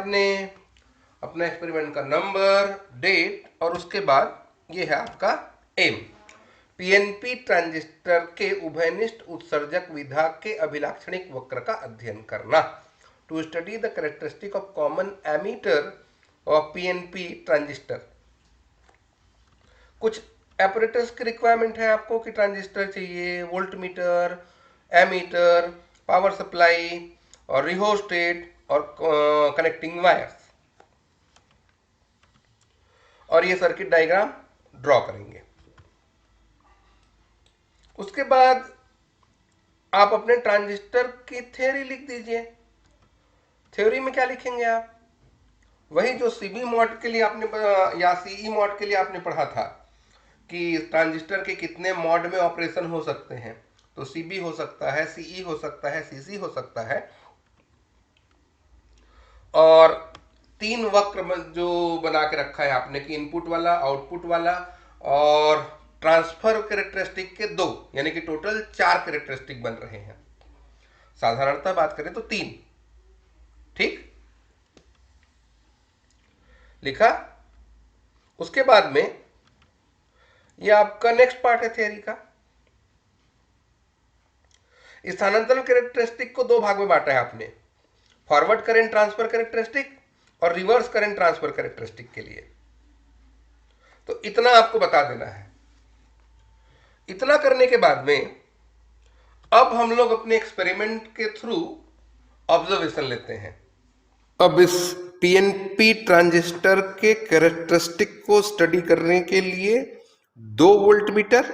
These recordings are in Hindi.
आपने अपना एक्सपेरिमेंट का नंबर, डेट और उसके बाद ये है आपका एम, पीएनपी ट्रांजिस्टर के उभयनिष्ठ उत्सर्जक विधा के अभिलाक्षणिक वक्र का अध्ययन करना। To study the characteristic of common emitter of PNP transistor. कुछ एपरेटर्स की रिक्वायरमेंट है आपको कि ट्रांजिस्टर चाहिए, voltmeter, ammeter, power supply और रिहोस्टेट और कनेक्टिंग वायर्स, और ये सर्किट डायग्राम ड्रॉ करेंगे। उसके बाद आप अपने ट्रांजिस्टर की थ्योरी लिख दीजिए। थ्योरी में क्या लिखेंगे आप? वही जो सीबी मॉड के लिए आपने या सीई मॉड के लिए आपने पढ़ा था कि ट्रांजिस्टर के कितने मॉड में ऑपरेशन हो सकते हैं। तो सीबी हो सकता है, सीई हो सकता है, सीसी हो सकता है, और 3 वक्र जो बना के रखा है आपने कि इनपुट वाला, आउटपुट वाला और ट्रांसफर कैरेक्टरिस्टिक के 2, यानी कि टोटल 4 कैरेक्टरिस्टिक बन रहे हैं। साधारणतः बात करें तो 3। ठीक, लिखा। उसके बाद में ये आपका नेक्स्ट पार्ट है थ्योरी का। स्थानांतरण कैरेक्टरिस्टिक को 2 भाग में बांटा है आपने, फॉरवर्ड करंट ट्रांसफर कैरेक्टरिस्टिक और रिवर्स करंट ट्रांसफर कैरेक्टरिस्टिक के लिए। तो इतना आपको बता देना है। इतना करने के बाद में अब हम लोग अपने एक्सपेरिमेंट के थ्रू ऑब्जर्वेशन लेते हैं। अब इस पीएनपी ट्रांजिस्टर के कैरेक्टरिस्टिक को स्टडी करने के लिए 2 वोल्ट मीटर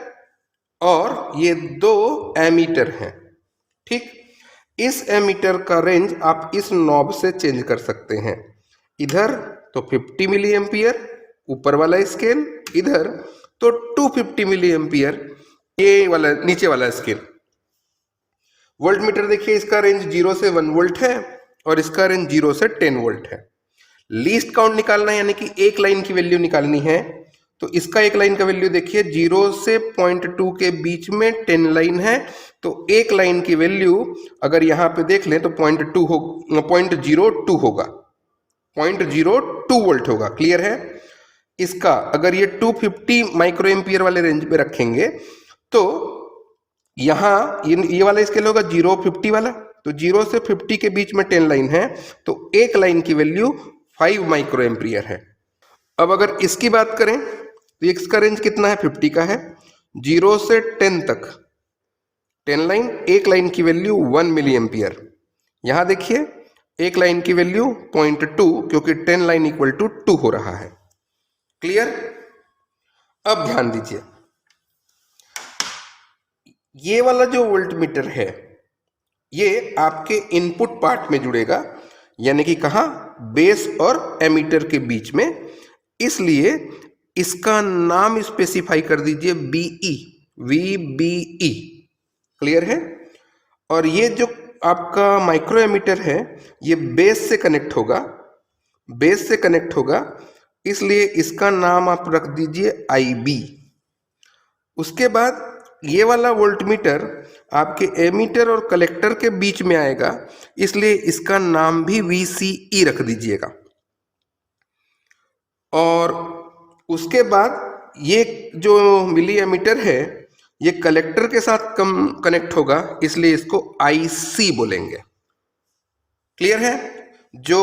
और ये 2 एमीटर हैं। ठीक, इस एमीटर का रेंज आप इस नॉब से चेंज कर सकते हैं। इधर तो 50 मिली एम्पियर ऊपर वाला स्केल, इधर तो 250 मिली एम्पियर ये वाला नीचे वाला स्केल। वोल्ट मीटर देखिए, इसका रेंज 0 से 1 वोल्ट है और इसका रेंज 0 से 10 वोल्ट है। लीस्ट काउंट निकालना है, यानी कि एक लाइन की वैल्यू निकालनी है। तो इसका एक लाइन का वैल्यू देखिए 0 से 0.2 के बीच में 10 लाइन है, तो एक लाइन की वैल्यू अगर यहाँ पे देख लें तो 0.02 होगा, 0.02 वोल्ट होगा। क्लियर है? इसका अगर ये 250 माइक्रो एम्पियर वाले रेंज पे रखेंगे तो यहाँ ये वाला स्केल होगा 0-50 वाला, तो 0 से 50 के बीच में 10 लाइन है, तो एक लाइन की वैल्यू 5 माइक्रो एम्पियर है। अब अगर इसकी बात करें तो इसका रेंज कितना है? 50 का है। 0 से 10 तक 10 लाइन, एक लाइन की वैल्यू 1 मिली एम्पियर। यहां देखिए एक लाइन की वैल्यू 0.2, क्योंकि 10 लाइन इक्वल टू 2 हो रहा है। क्लियर? अब ध्यान दीजिए, ये वाला जो वोल्ट मीटर है ये आपके इनपुट पार्ट में जुड़ेगा, यानी कि कहां? बेस और एमीटर के बीच में। इसलिए इसका नाम स्पेसिफाई कर दीजिए बीई, VBE। क्लियर है? और ये जो आपका माइक्रो एमीटर है ये बेस से कनेक्ट होगा, बेस से कनेक्ट होगा, इसलिए इसका नाम आप रख दीजिए IB। उसके बाद ये वाला वोल्ट मीटर आपके एमीटर और कलेक्टर के बीच में आएगा, इसलिए इसका नाम भी VCE रख दीजिएगा। और उसके बाद ये जो मिली एमीटर है ये कलेक्टर के साथ कनेक्ट होगा, इसलिए इसको IC बोलेंगे। क्लियर है? जो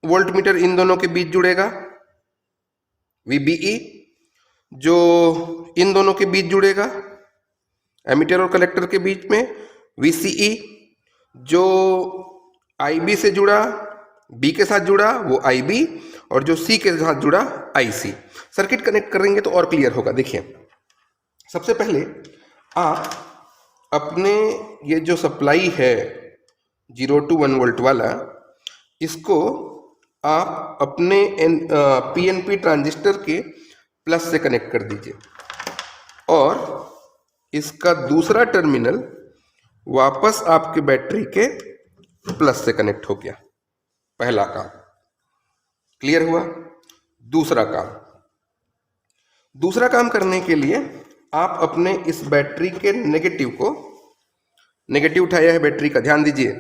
वोल्ट मीटर इन दोनों के बीच जुड़ेगा VBE, जो इन दोनों के बीच जुड़ेगा एमीटर और कलेक्टर के बीच में VCE, जो IB से जुड़ा, B के साथ जुड़ा वो IB, और जो C के साथ जुड़ा IC। सर्किट कनेक्ट करेंगे तो और क्लियर होगा। देखिए, सबसे पहले आप अपने ये जो सप्लाई है 0 to 1 वोल्ट वाला, इसको आप अपने PNP ट्रांजिस्टर के प्लस से कनेक्ट कर दीजिए, और इसका दूसरा टर्मिनल वापस आपके बैटरी के प्लस से कनेक्ट हो गया। पहला काम क्लियर हुआ। दूसरा काम करने के लिए आप अपने इस बैटरी के नेगेटिव उठाया है बैटरी का, ध्यान दीजिए,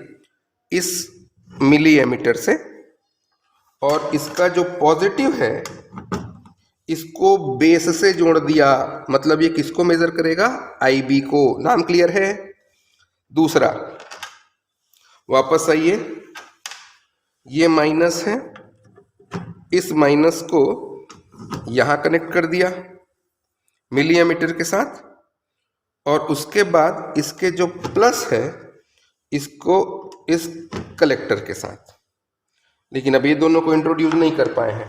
इस मिली एमीटर से और इसका जो पॉजिटिव है इसको बेस से जोड़ दिया, मतलब ये किसको मेजर करेगा? IB को। नाम क्लियर है? दूसरा, वापस आइए, ये माइनस है, इस माइनस को यहां कनेक्ट कर दिया मिली एमीटर के साथ, और उसके बाद इसके जो प्लस है इसको इस कलेक्टर के साथ। लेकिन अब ये दोनों को इंट्रोड्यूस नहीं कर पाए हैं,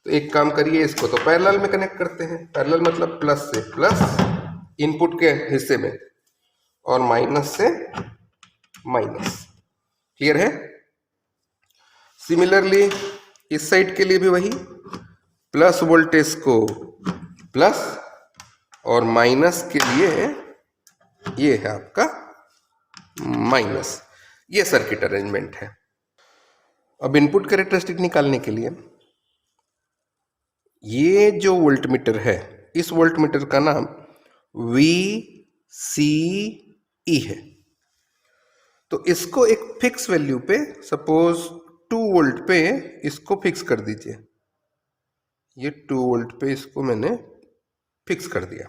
तो एक काम करिए, इसको तो पैरेलल में कनेक्ट करते हैं। पैरेलल मतलब प्लस से प्लस इनपुट के हिस्से में और माइनस से माइनस। क्लियर है? सिमिलरली इस साइड के लिए भी वही, प्लस वोल्टेज को प्लस और माइनस के लिए ये है आपका माइनस। ये सर्किट अरेंजमेंट है। अब इनपुट कैरेक्टरिस्टिक निकालने के लिए ये जो वोल्टमीटर है, इस वोल्टमीटर का नाम VCE है। तो इसको एक फिक्स वैल्यू पे, सपोज 2 वोल्ट पे इसको फिक्स कर दीजिए। ये 2 वोल्ट पे इसको मैंने फिक्स कर दिया।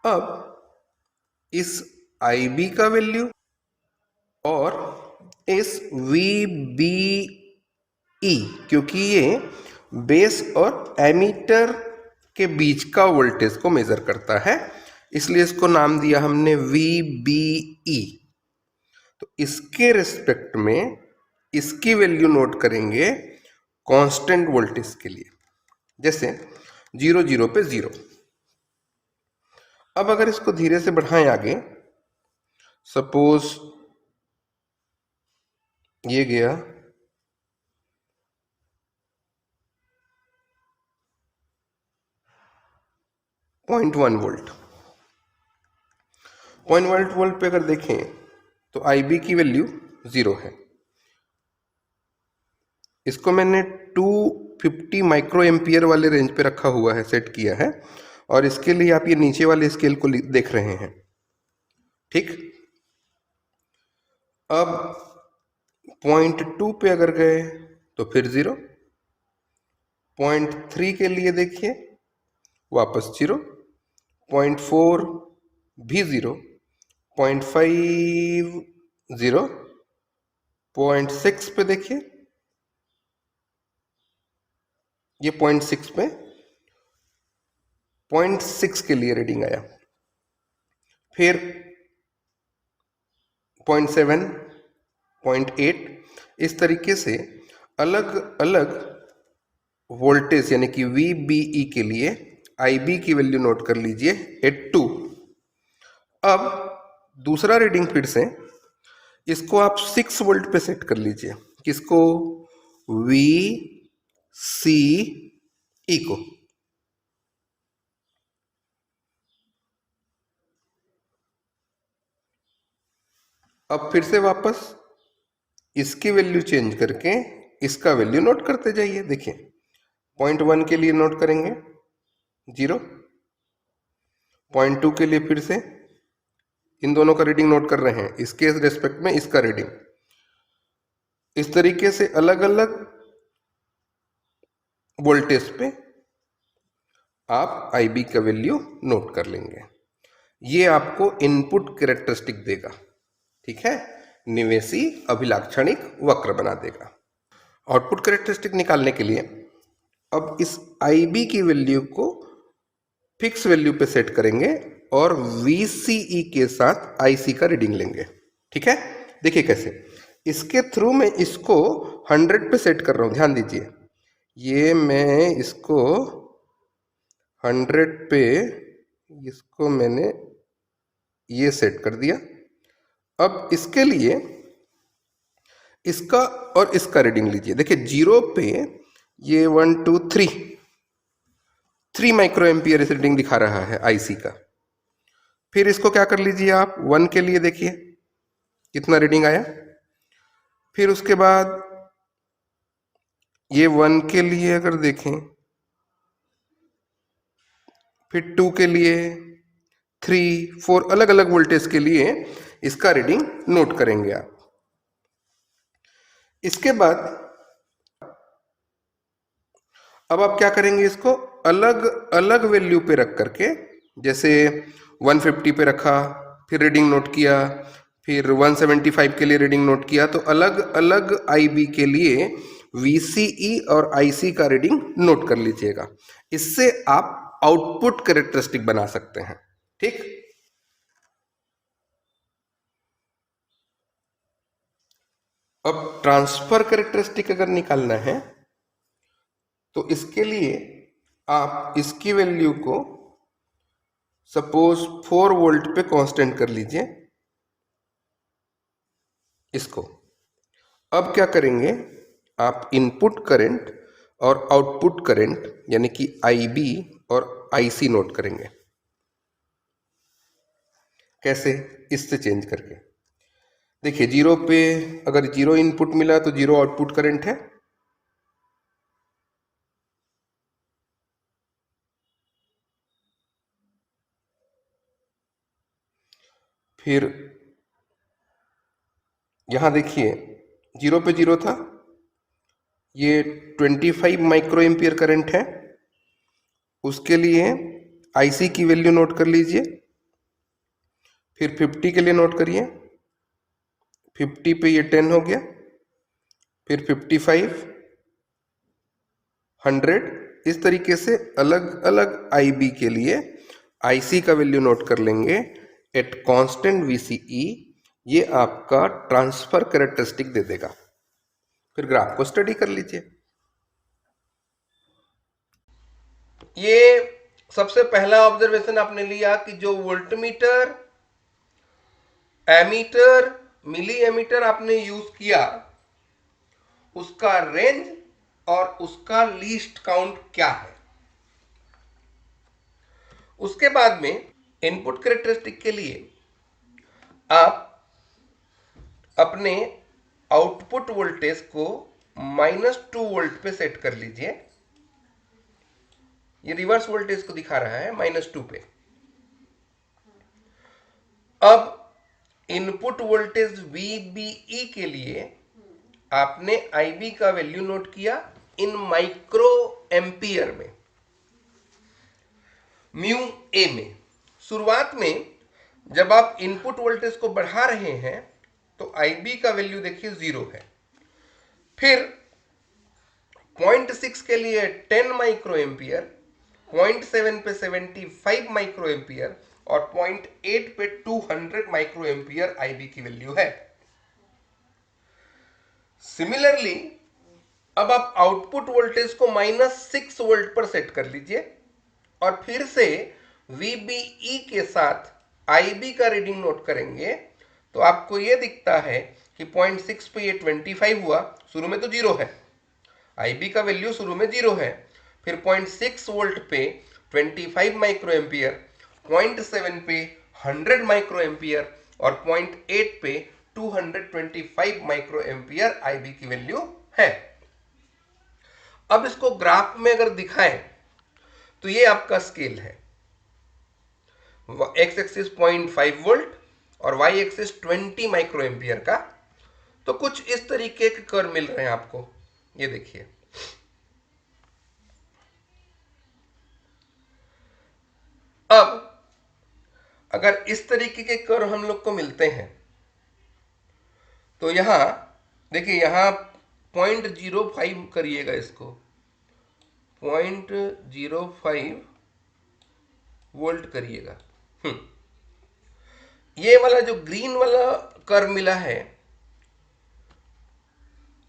अब इस IB का वैल्यू और इस VBE, क्योंकि ये बेस और एमीटर के बीच का वोल्टेज को मेजर करता है, इसलिए इसको नाम दिया हमने VBE। तो इसके रिस्पेक्ट में इसकी वैल्यू नोट करेंगे कांस्टेंट वोल्टेज के लिए, जैसे 0 0 पे 0। अब अगर इसको धीरे से बढ़ाएं आगे, सपोज ये गया 0.1 वोल्ट। 0.1 वोल्ट पे अगर देखें तो IB की वैल्यू 0 है। इसको मैंने 250 माइक्रो एम्पियर वाले रेंज पे रखा हुआ है, सेट किया है, और इसके लिए आप ये नीचे वाले स्केल को देख रहे हैं। ठीक, अब 0.2 पे अगर गए तो फिर 0, 0.3 के लिए देखिए वापस 0, 0.4 भी 0, 0.5 0, 0.6 पे देखिए, ये 0.6 पे 0.6 के लिए रीडिंग आया, फिर 0.7, 0.8, इस तरीके से अलग अलग वोल्टेज यानी कि VBE के लिए IB की वैल्यू नोट कर लीजिए 2। अब दूसरा रीडिंग फिर से इसको आप 6 वोल्ट पे सेट कर लीजिए। किसको? VCE को। अब फिर से वापस इसकी वैल्यू चेंज करके इसका वैल्यू नोट करते जाइए। देखिए 0.1 के लिए नोट करेंगे 0, 0.2 के लिए फिर से इन दोनों का रीडिंग नोट कर रहे हैं, इसके रेस्पेक्ट में इसका रीडिंग। इस तरीके से अलग अलग वोल्टेज पे आप IB का वैल्यू नोट कर लेंगे। ये आपको इनपुट कैरेक्टरिस्टिक देगा। ठीक है, निवेशी अभिलाक्षणिक वक्र बना देगा। आउटपुट कैरेक्टरिस्टिक निकालने के लिए अब इस IB की वैल्यू को फिक्स वैल्यू पे सेट करेंगे और VCE के साथ IC का रीडिंग लेंगे। ठीक है, देखिए कैसे। इसके थ्रू मैं इसको 100 पे सेट कर रहा हूं, ध्यान दीजिए। ये मैं इसको 100 पे इसको मैंने ये सेट कर दिया। अब इसके लिए इसका और इसका रीडिंग लीजिए। देखिए 0 पे ये 1 2 3 माइक्रो एम्पियर इस रीडिंग दिखा रहा है IC का। फिर इसको क्या कर लीजिए आप 1 के लिए, देखिए कितना रीडिंग आया। फिर उसके बाद ये 1 के लिए अगर देखें, फिर 2 के लिए, 3 4 अलग अलग वोल्टेज के लिए इसका रीडिंग नोट करेंगे आप। इसके बाद अब आप क्या करेंगे, इसको अलग अलग वैल्यू पे रख करके, जैसे 150 पे रखा, फिर रीडिंग नोट किया, फिर 175 के लिए रीडिंग नोट किया, तो अलग अलग आईबी के लिए वीसीई और आईसी का रीडिंग नोट कर लीजिएगा। इससे आप आउटपुट कैरेक्टरिस्टिक बना सकते हैं। ठीक, अब ट्रांसफर कैरेक्टरिस्टिक अगर निकालना है तो इसके लिए आप इसकी वैल्यू को सपोज 4 वोल्ट पे कांस्टेंट कर लीजिए इसको। अब क्या करेंगे, आप इनपुट करंट और आउटपुट करंट यानी कि आईबी और आईसी नोट करेंगे। कैसे, इससे चेंज करके देखिए, जीरो पे अगर जीरो इनपुट मिला तो जीरो आउटपुट करंट है, फिर यहां देखिए जीरो पे जीरो था, ये 25 माइक्रो एम्पियर करंट है। उसके लिए आईसी की वैल्यू नोट कर लीजिए, फिर 50 के लिए नोट करिए, 50 पे ये 10 हो गया, फिर 55, 100, इस तरीके से अलग अलग आईबी के लिए आईसी का वैल्यू नोट कर लेंगे एट कांस्टेंट वीसीई। ये आपका ट्रांसफर कैरेक्टरिस्टिक दे देगा। फिर ग्राफ को स्टडी कर लीजिए। ये सबसे पहला ऑब्जर्वेशन आपने लिया कि जो वोल्टमीटर, एमीटर, मिली एमीटर आपने यूज किया, उसका रेंज और उसका लीस्ट काउंट क्या है। उसके बाद में इनपुट कैरेक्टरिस्टिक के लिए आप अपने आउटपुट वोल्टेज को -2 वोल्ट पे सेट कर लीजिए। ये रिवर्स वोल्टेज को दिखा रहा है -2 पे। अब इनपुट वोल्टेज VBE के लिए आपने IB का वैल्यू नोट किया इन माइक्रो एम्पियर में, म्यू ए में। शुरुआत में जब आप इनपुट वोल्टेज को बढ़ा रहे हैं तो IB का वैल्यू देखिए 0 है, फिर 0.6 के लिए 10 माइक्रो एम्पियर, 0.7 पे 75 माइक्रो एम्पियर और 0.8 पे 200 माइक्रो एम्पियर IB की वैल्यू है। सिमिलरली अब आप आउटपुट वोल्टेज को -6 वोल्ट पर सेट कर लीजिए और फिर से VBE के साथ IB का रीडिंग नोट करेंगे तो आपको यह दिखता है कि 0.6 पे ये 25 हुआ, शुरू में तो 0 है, IB का वैल्यू शुरू में 0 है, फिर 0.6 वोल्ट पे 25 माइक्रो एम्पियर, 0.7 पे 100 माइक्रो एम्पियर और 0.8 पे 225 माइक्रो एम्पियर IB की वैल्यू है। अब इसको ग्राफ में अगर दिखाएं तो ये आपका स्केल है, एक्स एक्सिस 0.5 वोल्ट और वाई एक्सिस 20 माइक्रो एम्पियर का। तो कुछ इस तरीके के कर्व मिल रहे हैं आपको, ये देखिए। अब अगर इस तरीके के कर्व हम लोग को मिलते हैं तो यहां देखिए, यहां 0.05 करिएगा, इसको 0.05 वोल्ट करिएगा। ये वाला जो ग्रीन वाला कर्व मिला है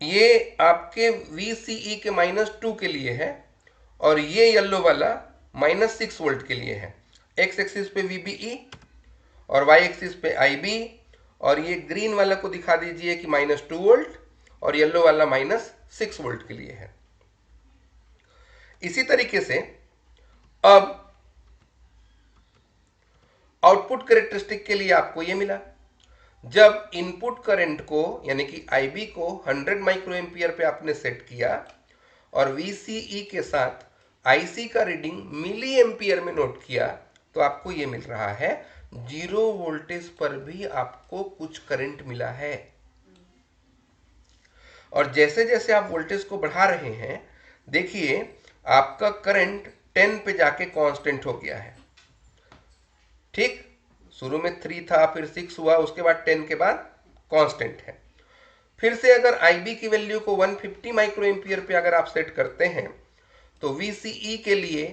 ये आपके VCE के -2 के लिए है और ये येलो वाला -6 वोल्ट के लिए है। एक्स एक्सिस पे VBE और वाई एक्सिस पे IB, और ये ग्रीन वाला को दिखा दीजिए कि -2 वोल्ट और येलो वाला -6 वोल्ट के लिए है। इसी तरीके से अब आउटपुट कैरेक्टरिस्टिक के लिए आपको ये मिला, जब इनपुट करंट को यानी कि IB को 100 माइक्रो एम्पियर पे आपने सेट किया और VCE के साथ IC का रीडिंग मिली एम्पियर में नोट किया तो आपको ये मिल रहा है 0 वोल्टेज पर भी आपको कुछ करंट मिला है। और जैसे जैसे आप वोल्टेज को बढ़ा रहे हैं देखिए आपका करंट 10 पे जाके कांस्टेंट हो गया है। ठीक, शुरू में 3 था, फिर 6 हुआ, उसके बाद 10 के बाद कांस्टेंट है। फिर से अगर IB की वैल्यू को 150 माइक्रो एम्पियर पे अगर आप सेट करते हैं तो VCE के लिए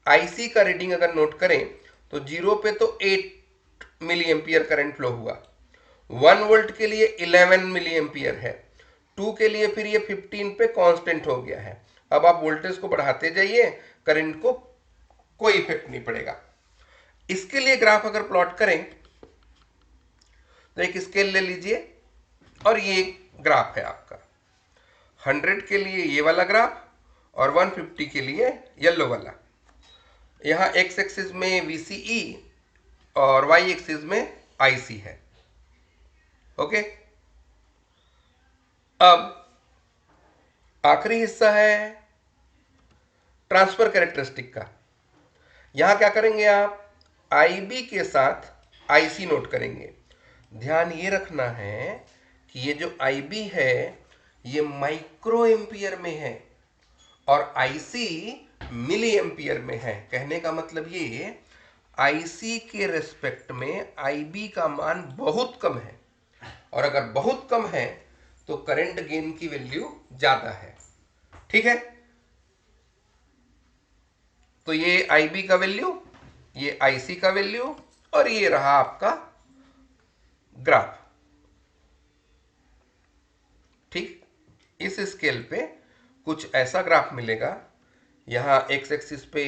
IC का रीडिंग अगर नोट करें तो 0 पे तो 8 मिली एम्पियर करंट फ्लो हुआ, 1 वोल्ट के लिए 11 मिली एम्पियर है, 2 के लिए फिर ये 15 पे कांस्टेंट हो गया है। अब आप वोल्टेज को बढ़ाते जाइए, करंट को कोई इफेक्ट नहीं पड़ेगा। इसके लिए ग्राफ अगर प्लॉट करें तो एक स्केल ले लीजिए और ये ग्राफ है आपका। 100 के लिए ये वाला ग्राफ और 150 के लिए येलो वाला। यहाँ एक्स एक्सिस में VCE और वाई एक्सिस में IC है। ओके, अब आखिरी हिस्सा है ट्रांसफर कैरेक्टरिस्टिक का। यहां क्या करेंगे आप, IB के साथ IC नोट करेंगे। ध्यान ये रखना है कि ये जो IB है ये माइक्रो एम्पियर में है और IC मिली एम्पियर में है। कहने का मतलब ये IC के रेस्पेक्ट में IB का मान बहुत कम है, और अगर बहुत कम है तो करंट गेन की वैल्यू ज्यादा है। ठीक है, तो ये IB का वैल्यू, ये IC का वैल्यू, और ये रहा आपका ग्राफ। ठीक, इस स्केल पे कुछ ऐसा ग्राफ मिलेगा। यहां एक्स एक्सिस पे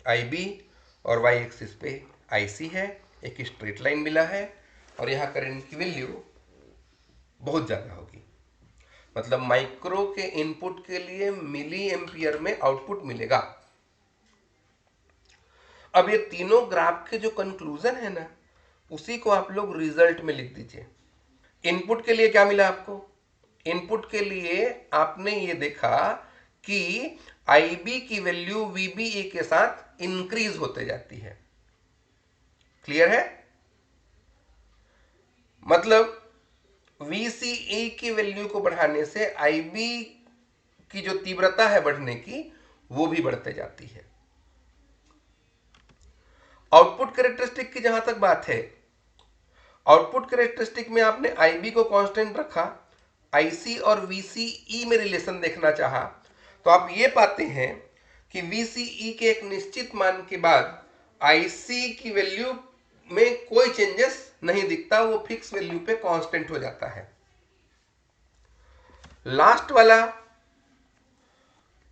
IB और वाई एक्सिस पे IC है, एक स्ट्रेट लाइन मिला है, और यहां करंट की वैल्यू बहुत ज्यादा होगी। मतलब माइक्रो के इनपुट के लिए मिली एम्पियर में आउटपुट मिलेगा। अब ये तीनों ग्राफ के जो कंक्लूजन है ना, उसी को आप लोग रिजल्ट में लिख दीजिए। इनपुट के लिए क्या मिला आपको, इनपुट के लिए आपने ये देखा कि IB की वैल्यू VBE के साथ इंक्रीज होते जाती है। क्लियर है, मतलब VCE की वैल्यू को बढ़ाने से IB की जो तीव्रता है बढ़ने की, वो भी बढ़ते जाती है। आउटपुट कैरेक्टरिस्टिक की जहां तक बात है, आउटपुट कैरेक्टरिस्टिक में आपने IB को कांस्टेंट रखा, IC और VCE में रिलेशन देखना चाहा, तो आप ये पाते हैं कि VCE के एक निश्चित मान के बाद IC की वैल्यू में कोई चेंजेस नहीं दिखता, वो फिक्स वैल्यू पे कांस्टेंट हो जाता है। लास्ट वाला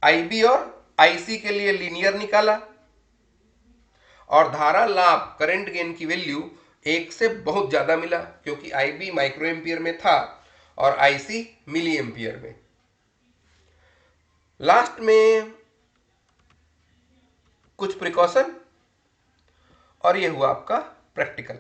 IB और IC के लिए लीनियर निकाला, और धारा लाभ करंट गेन की वैल्यू 1 से बहुत ज्यादा मिला, क्योंकि IB माइक्रो एम्पियर में था और IC मिली एम्पियर में। लास्ट में कुछ प्रिकॉशन, और ये हुआ आपका प्रैक्टिकल।